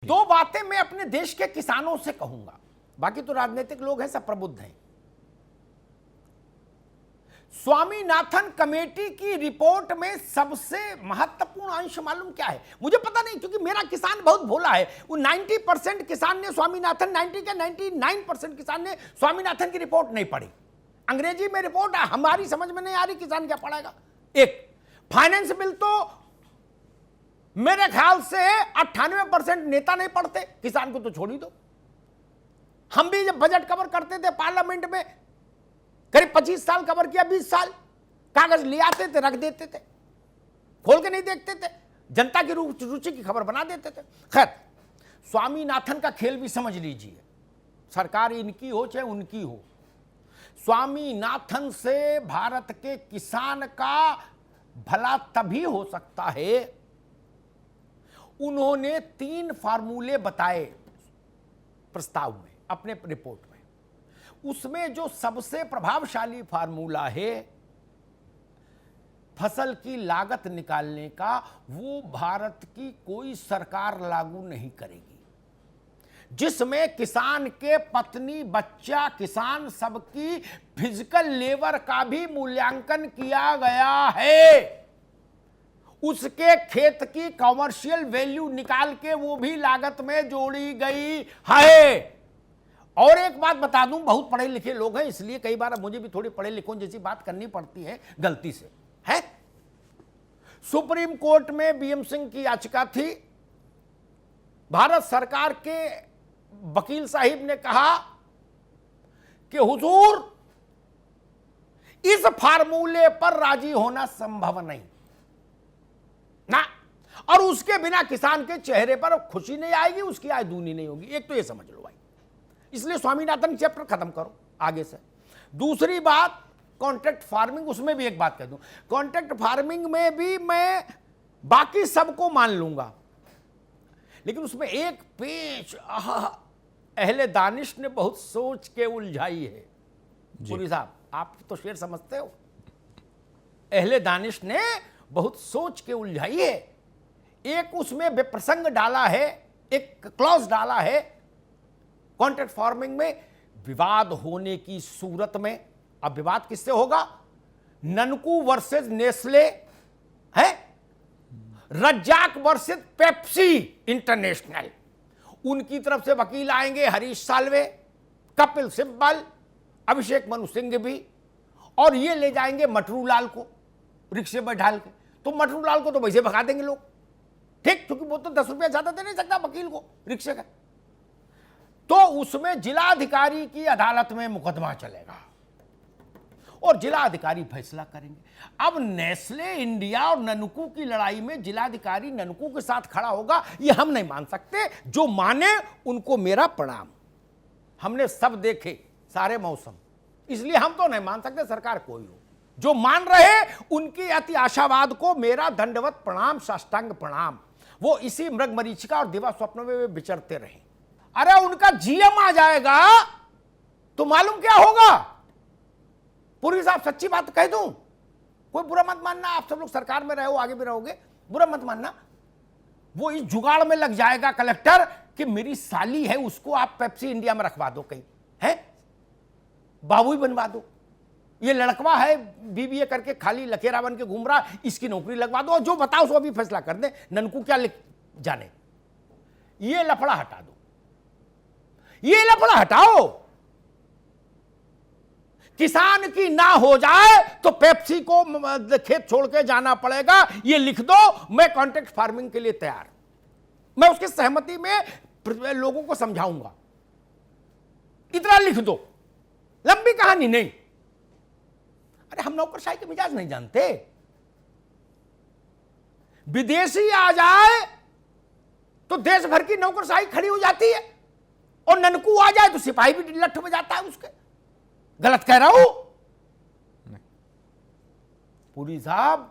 दो बातें मैं अपने देश के किसानों से कहूंगा, बाकी तो राजनीतिक लोग हैं, सब प्रबुद्ध हैं। स्वामीनाथन कमेटी की रिपोर्ट में सबसे महत्वपूर्ण अंश मालूम क्या है? मुझे पता नहीं, क्योंकि मेरा किसान बहुत भोला है। वो 90% किसान ने स्वामीनाथन 90 के 99% किसान ने स्वामीनाथन की रिपोर्ट नहीं पढ़ी। अंग्रेजी में रिपोर्ट हमारी समझ में नहीं आ रही, किसान क्या पढ़ेगा? एक फाइनेंस बिल तो मेरे ख्याल से 98% नेता नहीं पढ़ते, किसान को तो छोड़ ही दो। हम भी जब बजट कवर करते थे पार्लियामेंट में, करीब 25 साल कवर किया, 20 साल, कागज ले आते थे, रख देते थे, खोल के नहीं देखते थे, जनता की रुचि की खबर बना देते थे। खैर, स्वामीनाथन का खेल भी समझ लीजिए, सरकार इनकी हो चाहे उनकी हो, स्वामीनाथन से भारत के किसान का भला तभी हो सकता है। उन्होंने 3 फार्मूले बताए प्रस्ताव में, अपने रिपोर्ट में। उसमें जो सबसे प्रभावशाली फार्मूला है फसल की लागत निकालने का, वो भारत की कोई सरकार लागू नहीं करेगी, जिसमें किसान के पत्नी, बच्चा, किसान सबकी फिजिकल लेबर का भी मूल्यांकन किया गया है। उसके खेत की कॉमर्शियल वैल्यू निकाल के वो भी लागत में जोड़ी गई है। और एक बात बता दूं, बहुत पढ़े लिखे लोग हैं, इसलिए कई बार मुझे भी थोड़ी पढ़े लिखों जैसी बात करनी पड़ती है गलती से, है। सुप्रीम कोर्ट में बीएम सिंह की याचिका थी। भारत सरकार के वकील साहिब ने कहा कि हुजूर, इस फार्मूले पर राजी होना संभव नहीं ना, और उसके बिना किसान के चेहरे पर खुशी नहीं आएगी, उसकी आय दूनी नहीं होगी। एक तो ये समझ लो भाई, इसलिए स्वामीनाथन चैप्टर खत्म करो आगे से। दूसरी बात, कॉन्ट्रैक्ट फार्मिंग, उसमें भी एक बात कह दूं, कॉन्ट्रैक्ट फार्मिंग में भी मैं बाकी सबको मान लूंगा, लेकिन उसमें एक पेच अहले दानिश ने बहुत सोच के उलझाई है। पुरी साहब, आप तो शेर समझते हो, अहले दानिश ने बहुत सोच के उलझाई है। एक उसमें विप्रसंग डाला है, एक क्लॉज डाला है कॉन्ट्रैक्ट फार्मिंग में, विवाद होने की सूरत में। अब विवाद किससे होगा? ननकू वर्सेस नेस्ले है, रज्जाक वर्सेस पेप्सी इंटरनेशनल। उनकी तरफ से वकील आएंगे हरीश साल्वे, कपिल सिब्बल, अभिषेक मनु सिंह भी, और ये ले जाएंगे मटरूलाल को रिक्शे पर ढाल के। तो मटरूलाल को तो वैसे भगा देंगे लोग, ठीक, क्योंकि वो तो 10 रुपया ज्यादा दे नहीं सकता वकील को रिक्शे का। तो उसमें जिलाधिकारी की अदालत में मुकदमा चलेगा और जिलाधिकारी फैसला करेंगे। अब नेस्ले इंडिया और ननकू की लड़ाई में जिलाधिकारी ननकू के साथ खड़ा होगा, ये हम नहीं मान सकते। जो माने उनको मेरा प्रणाम। हमने सब देखे, सारे मौसम, इसलिए हम तो नहीं मान सकते, सरकार कोई हो। जो मान रहे उनकी अति आशावाद को मेरा दंडवत प्रणाम, साष्टांग प्रणाम। वो इसी मृग मरीचिका और दिवा स्वप्न में विचरते रहे। अरे उनका जीएम आ जाएगा तो मालूम क्या होगा? पुरी साहब, सच्ची बात कह दूं, कोई बुरा मत मानना, आप सब लोग सरकार में रहे हो, आगे भी रहोगे, बुरा मत मानना। वो इस जुगाड़ में लग जाएगा कलेक्टर कि मेरी साली है, उसको आप पेप्सी इंडिया में रखवा दो, कहीं है बाबू ही बनवा दो। ये लड़कवा है, बीबीए करके खाली लखेरा बन के घूम रहा, इसकी नौकरी लगवा दो, और जो बताओ सो अभी फैसला कर दे, ननकू क्या लिख जाने। ये लफड़ा हटा दो, ये लफड़ा हटाओ। किसान की ना हो जाए तो पेप्सी को खेत छोड़ के जाना पड़ेगा, ये लिख दो। मैं कॉन्ट्रैक्ट फार्मिंग के लिए तैयार, मैं उसकी सहमति में लोगों को समझाऊंगा। इतना लिख दो, लंबी कहानी नहीं। अरे हम नौकरशाही के मिजाज नहीं जानते। विदेशी आ जाए तो देश भर की नौकरशाही खड़ी हो जाती है, और ननकू आ जाए तो सिपाही भी लठ में जाता है उसके। गलत कह रहा हूं? पुरी साहब,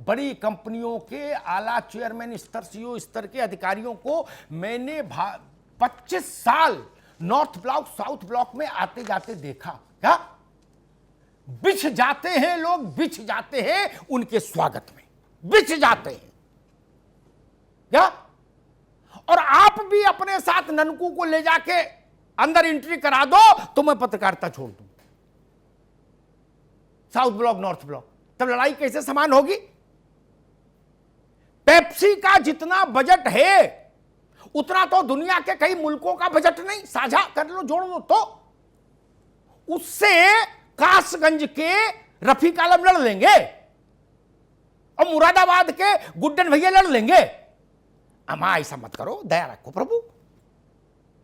बड़ी कंपनियों के आला चेयरमैन स्तर, सीईओ स्तर के अधिकारियों को मैंने 25 साल नॉर्थ ब्लॉक, साउथ ब्लॉक में आते जाते देखा। क्या बिछ जाते हैं लोग, बिछ जाते हैं उनके स्वागत में, बिछ जाते हैं क्या। और आप भी अपने साथ ननकू को ले जाके अंदर एंट्री करा दो तो मैं पत्रकारिता छोड़ दूं, साउथ ब्लॉक नॉर्थ ब्लॉक, तब लड़ाई कैसे समान होगी? पेप्सी का जितना बजट है उतना तो दुनिया के कई मुल्कों का बजट नहीं, साझा कर लो, जोड़ लो, तो उससे कासगंज के रफीक आलम लड़ लेंगे और मुरादाबाद के गुड्डन भैया लड़ लेंगे। अमा ऐसा मत करो, दया रखो प्रभु,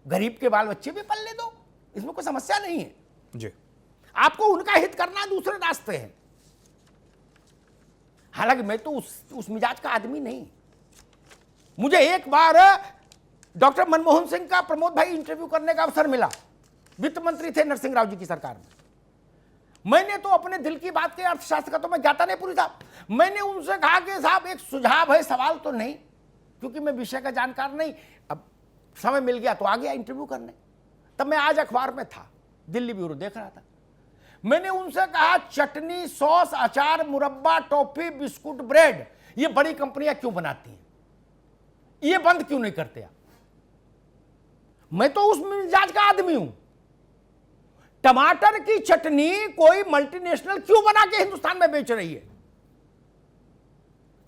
गरीब के बाल बच्चे भी पल्ले दो, इसमें कोई समस्या नहीं है जी। आपको उनका हित करना दूसरे रास्ते हैं। हालांकि मैं तो उस मिजाज का आदमी नहीं। मुझे एक बार डॉक्टर मनमोहन सिंह का प्रमोद भाई इंटरव्यू करने का अवसर मिला, वित्त मंत्री थे नरसिंह राव जी की सरकार में। मैंने तो अपने दिल की बात के, अर्थशास्त्र का तो मैं ज्ञाता नहीं पूरी साहब, मैंने उनसे कहा कि साहब एक सुझाव है, सवाल तो नहीं, क्योंकि मैं विषय का जानकार नहीं। अब समय मिल गया तो आ गया इंटरव्यू करने। तब मैं आज अखबार में था, दिल्ली ब्यूरो देख रहा था। मैंने उनसे कहा चटनी, सॉस, अचार, मुरब्बा, टॉफी, बिस्कुट, ब्रेड ये बड़ी कंपनियां क्यों बनाती हैं, ये बंद क्यों नहीं करते आप? मैं तो उस मिजाज का आदमी हूं। टमाटर की चटनी कोई मल्टीनेशनल क्यों बना के हिंदुस्तान में बेच रही है?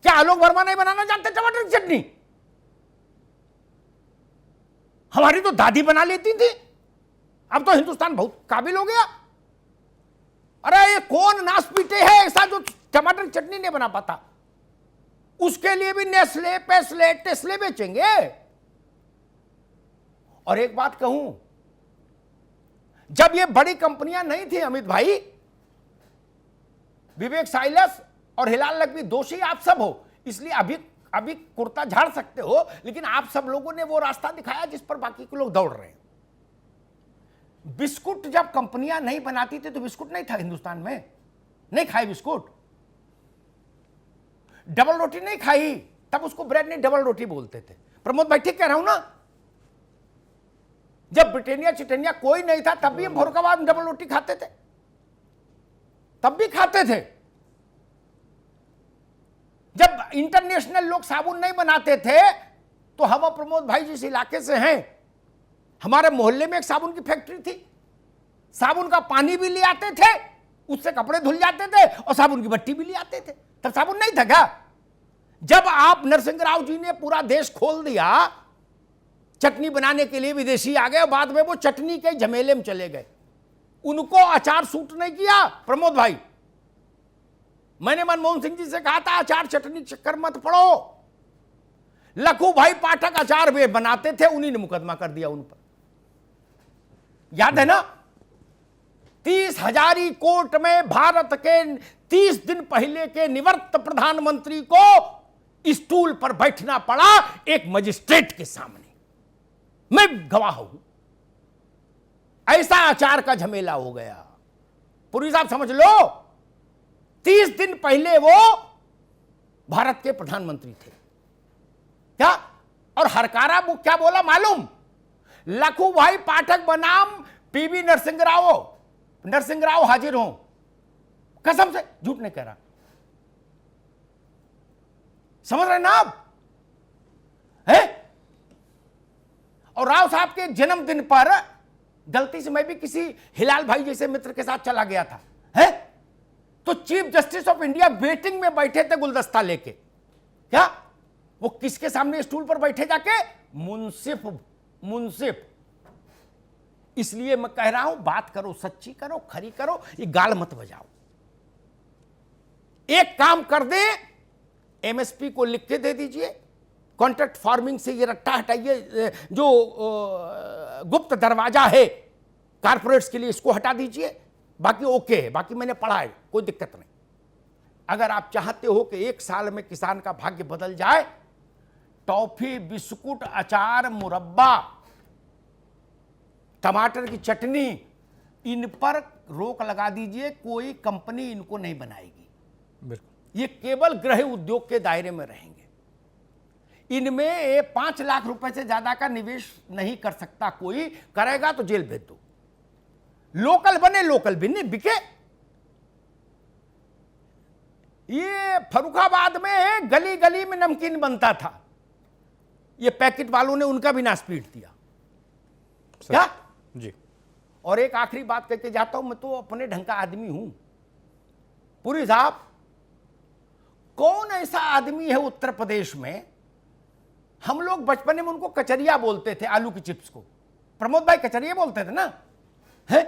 क्या आलोक वर्मा नहीं बनाना जानते टमाटर की चटनी? हमारी तो दादी बना लेती थी, अब तो हिंदुस्तान बहुत काबिल हो गया। अरे ये कौन नास पीटे है ऐसा जो टमाटर की चटनी नहीं बना पाता? उसके लिए भी नेस्ले, पेस्ले, टेस्ले बेचेंगे। और एक बात कहूं, जब ये बड़ी कंपनियां नहीं थी अमित भाई, विवेक साइलस और हिलाल नकवी दोषी आप सब हो, इसलिए अभी कुर्ता झाड़ सकते हो, लेकिन आप सब लोगों ने वो रास्ता दिखाया जिस पर बाकी के लोग दौड़ रहे हैं। बिस्कुट जब कंपनियां नहीं बनाती थी तो बिस्कुट नहीं था हिंदुस्तान में, नहीं खाई बिस्कुट। डबल रोटी नहीं खाई, तब उसको ब्रेड नहीं डबल रोटी बोलते थे। प्रमोद भाई ठीक कह रहा हूं ना? जब ब्रिटेनिया चिटेनिया कोई नहीं था तब भी हम फरुखाबाद में डबल रोटी खाते थे, तब भी खाते थे। जब इंटरनेशनल लोग साबुन नहीं बनाते थे तो हम और प्रमोद भाई जिस इलाके से हैं, हमारे मोहल्ले में एक साबुन की फैक्ट्री थी। साबुन का पानी भी ले आते थे, उससे कपड़े धुल जाते थे, और साबुन की भट्टी भी ले आते थे। तब साबुन नहीं था क्या? जब आप नरसिंह राव जी ने पूरा देश खोल दिया चटनी बनाने के लिए, विदेशी आ गए, बाद में वो चटनी के झमेले में चले गए। उनको अचार सूट नहीं किया प्रमोद भाई। मैंने मनमोहन सिंह जी से कहा था अचार चटनी चक्कर मत पड़ो। लखू भाई पाठक अचार वे बनाते थे, उन्हीं ने मुकदमा कर दिया उन पर, याद है ना? 30,000 कोर्ट में भारत के 30 दिन पहले के निवृत्त प्रधानमंत्री को स्टूल पर बैठना पड़ा एक मजिस्ट्रेट के सामने। मैं गवाह हूं। ऐसा अचार का झमेला हो गया। पुरी साहब समझ लो, 30 दिन पहले वो भारत के प्रधानमंत्री थे क्या? और हरकारा बुक क्या बोला मालूम? लखू भाई पाठक बनाम पीवी नरसिंह राव हाजिर हो। कसम से झूठ नहीं कह रहा। समझ रहे ना आप? है? और राव साहब के जन्मदिन पर गलती से मैं भी किसी हिलाल भाई जैसे मित्र के साथ चला गया था, है? तो chief justice of India waiting में बैठे थे गुलदस्ता लेके। क्या वो किसके सामने स्टूल पर बैठे जाके? मुंसिफ। इसलिए मैं कह रहा हूं, बात करो, सच्ची करो, खरी करो, ये गाल मत बजाओ। एक काम कर दे, एमएसपी को लिख के दे दीजिए, कॉन्ट्रैक्ट फार्मिंग से ये रट्टा हटाइए, जो गुप्त दरवाजा है कारपोरेट्स के लिए, इसको हटा दीजिए, बाकी ओके है, बाकी मैंने पढ़ा है, कोई दिक्कत नहीं। अगर आप चाहते हो कि 1 साल में किसान का भाग्य बदल जाए, टॉफी, बिस्कुट, अचार, मुरब्बा, टमाटर की चटनी, इन पर रोक लगा दीजिए, कोई कंपनी इनको नहीं बनाएगी। बिल्कुल। ये केवल गृह उद्योग के दायरे में रहेंगे। इनमें 5 लाख रुपए से ज्यादा का निवेश नहीं कर सकता कोई, करेगा तो जेल भेज दो। लोकल बने, लोकल भी नहीं बिके। ये फरुखाबाद में गली गली में नमकीन बनता था, ये पैकेट वालों ने उनका भी नाश पीट दिया। क्या जी। और एक आखिरी बात कहते जाता हूं, मैं तो अपने ढंग का आदमी हूं। पुरी साहब, कौन ऐसा आदमी है उत्तर प्रदेश में, हम लोग बचपन में उनको कचरिया बोलते थे, आलू की चिप्स को। प्रमोद भाई कचरिया बोलते थे ना, है?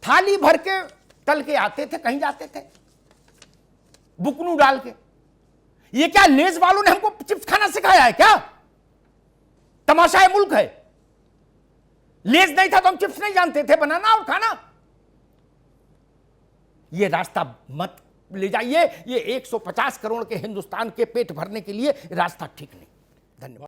थाली भर के तल के आते थे, कहीं जाते थे बुकनू डाल के। ये क्या लेज वालों ने हमको चिप्स खाना सिखाया है क्या? तमाशा है मुल्क है। लेज नहीं था तो हम चिप्स नहीं जानते थे बनाना और खाना। ये रास्ता मत ले जाइए। ये 150 करोड़ के हिंदुस्तान के पेट भरने के लिए रास्ता ठीक नहीं। धन्यवाद।